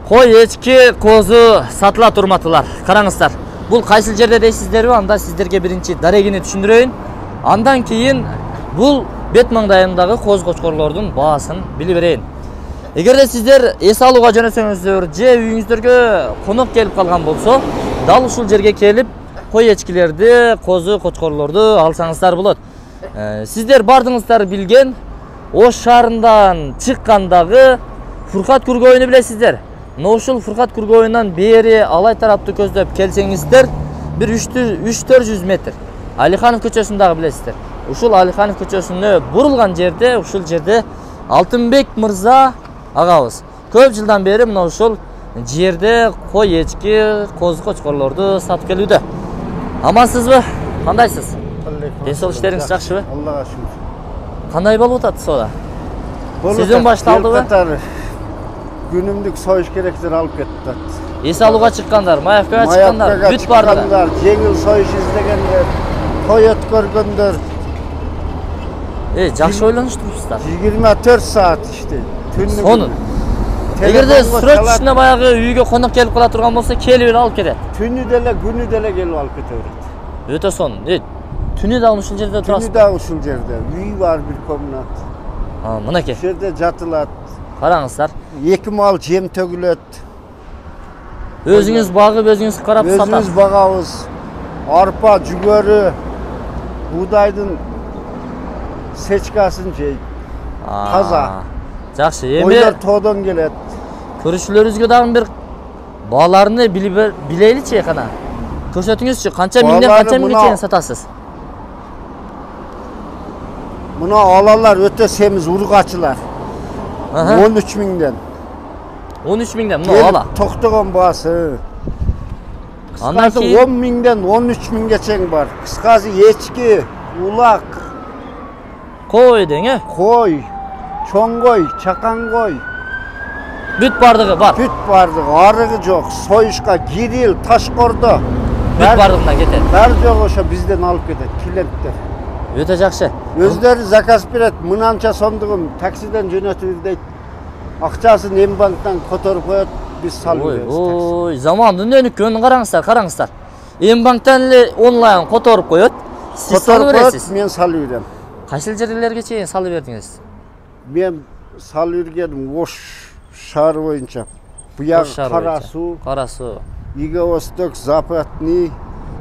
Кой, ечки, козу сатыла турматылар. Караңыздар. Бул кайсыл жерде дейсиздерби? Анда сиздерге биринчи дарегини түшүндүрөйүн. Андан кийин бул бет маңдайындагы коз кочкорлордун баасын билип берейин. Эгерде сиздер эс алууга жөнөсөңүздөр же үйүңүздөргө конок келип калган болсо, дал ушул жерге келип кой эчкилерди, козу кочкорлорду алсаңыздар болот. Сиздер бардыңыздар билген Ош шаарынан чыккандагы Фуркат Күргөйүнү билесиздер. Ушул Фуркат Күргөйүнөн бери Алай тарапты көздөп келсеңиздер, бир 300-400 метр Алиханов көчөсүн билесиздер. Ушул Алиханов көчөсүнө бурулган жерде, ушул жерде Алтынбек мырза агабыз көп жылдан бери мына ушул жерде кой, эчки, коз кочкорлорду сатып келүүдө. Амансызбы? Кандайсыз? Ден-соолук иштериңиз жакшыбы? Аллага шүкүр. Кандай болуп атат соода? Сезон башталдыбы? Günümlük soyuş gerektir alıp kettiler. Эс алууга чыккандар, маевкага чыккандар, бүт бардылар. Жеңил soyuş izlegенler, toy ötkөргөндөр. Жакшы ойлонуштурсуздар. 24 saat işte. Сонун. Эгерде сүрөтчүсүнө баягы үйгө конок келип кала турган болсо, келип эле алып кетет. Түнү деле, күнү деле келип алып кетет. Өтө сонун. Түнү да ушул жерде турасыз. Түнү да ушул жерде. Үй бар бир комнат. Мынакей. Ушул жерде жатылат. Караңыздар. 2 мал жем төгүлөт. Өзүңүз багып, өзүңүз карап сатасыз. Өзүңүз багабыз. Арпа, жүгөрү, будайдын сечкасын жейт. Таза. Жакшы. Эми ойлор тоодон келет. Көрүүчүлөрүбүзгө дагы бир бааларыны билейличи кана. Көрсөтүңүзчү, канча миңден канча миңге чейин сатасыз? Мына алалар өтө семиз ургачылар. 13 миңден. 13 миңден мына ала. Токтогон баасы. Андан кийин 10 миңден 13 миңге чейин бар. Кыскасы ечки, улак. Кой дең, Кой, чоң кой, чакан кой. Бүт бардыгы бар. Бүт бардыгы, арыгы жок. Союшка Кирил, Ташкордо. Бүт бардыгына кетет. Баары жок ошо бизден алып кетет, клиенттер. Өтө жакшы. Өздөрү заказ берет, мынанча сомдугун таксиден жөнөтүбүз дейт. Акчасын М-банктан которуп коет, биз салып беребиз. Ой, замандын өнүккөнүн караңыздар. М-банктан эле онлайн которуп коет. Сиз салып бересиз. Мен салып берем. Кайсыл жерлерге чейин салып бердиңиз? Мен салып бергеним Ош шаары боюнча. Буяк Кара суу, Иго-Восток, Западный,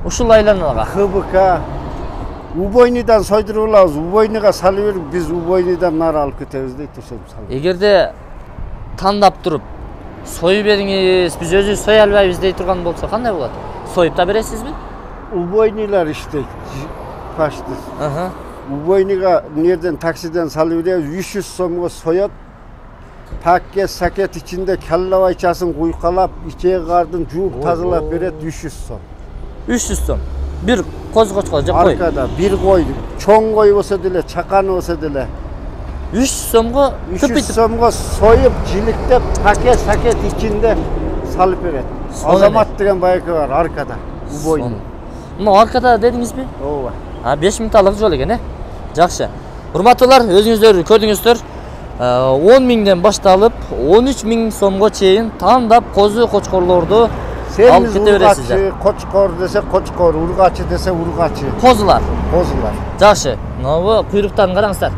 ушул айланага. ХБК. Убойныдан сойдуруп алабыз, убойныга салып берип, биз убойныдан нары алып кетебиз дейт, ошентип салып. Эгерде тандап туруп, союп бериңиз, биз өзүбүз сой албайбыз дей турган болсо, кандай болот? Союп да бересизби? Убойнылар иштейт, пашты. Убойныга нерден таксиден салып беребиз, 300 сомго соет. Пакет, сакет ичинде калла байчасын куйкалап, ичеги кардын жууп тазалап берет, 300 сом. 300 сом. Бир коз кочкор же кой? Аркада бир кой, чоң кой болсо деле, чакан болсо деле. 300 сомго 300 сомго союп, жиликтеп, пакет, сакет ичинде салып берет. Азамат деген байкы бар аркада, убойны. Мына аркада дедиңизби? Ооба. 5000 талык жол экен, Жакшы. Урматтуулар, өзүңүздөр көрдүңүздөр. 10 миңден башталып 13 миң сомго чейин тандап козу кочкорлорду алып кете бересиздер. Кочкор десе кочкор, ургачы десе ургачы. Козулар. Жакшы. Мына куйруктарын караңыздар.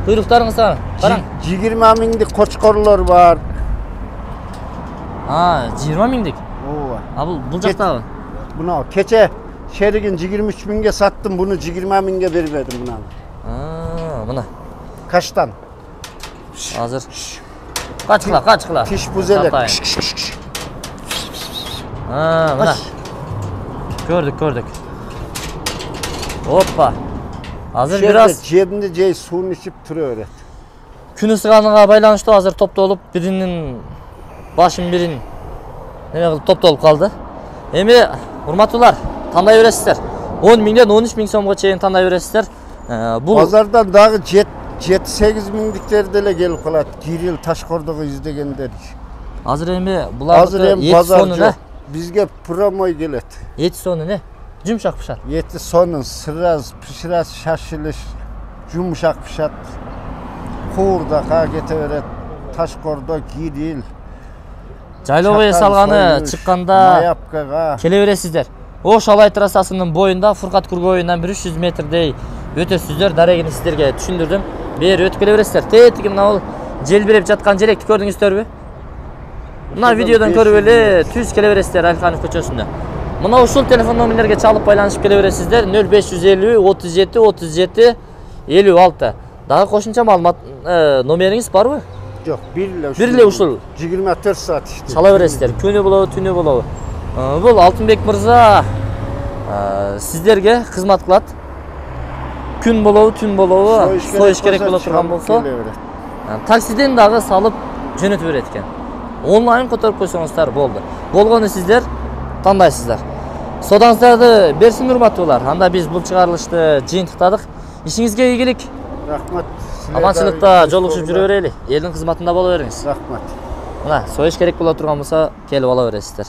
Куйруктарыңызга караң. 20 миңдик кочкорлор бар. 20 миңдик. Ооба. Бул жактагы. Мына кече шеригин 23 миңге саттым, буну 20 миңге бербедим мына. Мына. Каштан. Азыр. Качкыла. Тиш буз элек. Мына. Көрдүк. Оппа. Азыр бир аз жебинде жей суун ичип тура берет. Күн ысыганыга байланыштуу азыр топтолуп, биринин башын бирин неме кылып топтолуп калды. Эми урматтуулар, тандай бересиздер. 10 миңден 13 миң сомго чейин тандай бересиздер. Бул базардан дагы 7-8 миңдиктер деле келип калат. Кирил, Ташкордогу издегендер. Азыр эми буларды базар бизге промой келет. Эти сону не? Жумшак пышат. Эти сонун сыраз, пиширас, шашылыш, жумшак пышат. Куурдака кете берет. Ташкордо, Кирил. жайлоого салганы чыкканда Маябкага келе бересиздер. Ош Алай трассасынын боюнда Фуркат Кургоюндан 300 метрдей өтөсүздөр. Дарегини сиздерге түшүндүрдүм. Бери өтүп келе бересиздер. Тетиги мына желбиреп жаткан жеректи көрдүңүздөрбү? Мына видеодон көрүп эле түз келе бересиздер Алиханов көчөсүндө. Мына ушул телефон номерлерге чалып байланышып келе бересиздер. 0550 37 37 56. Дагы кошумча маалымат номериңиз барбы? жок, бир эле ушул 24 саат иштейт. чала бересиздер. Күнү болобу, түнү болобу. Бул Алтынбек мырза сиздерге кызмат кылат. Күн болобу, түн болобу, союш керек боло турган болсо, таксиден дагы салып жөнөтүп берет экен. Онлайн которуп койсоңуздар болду. Болгону сиздер тандайсыздар. Содаңыздарды берсин урматтуулар. Анда биз бул чыгарылышты жыйынтыктадык. Ишиңизге ийгилик. Рахмат. Аманчылыкта жолугушуп жүрө берели. Элдин кызматында боло бериңиз. Рахмат. Мына союш керек боло турган болсо келип ала бересиздер.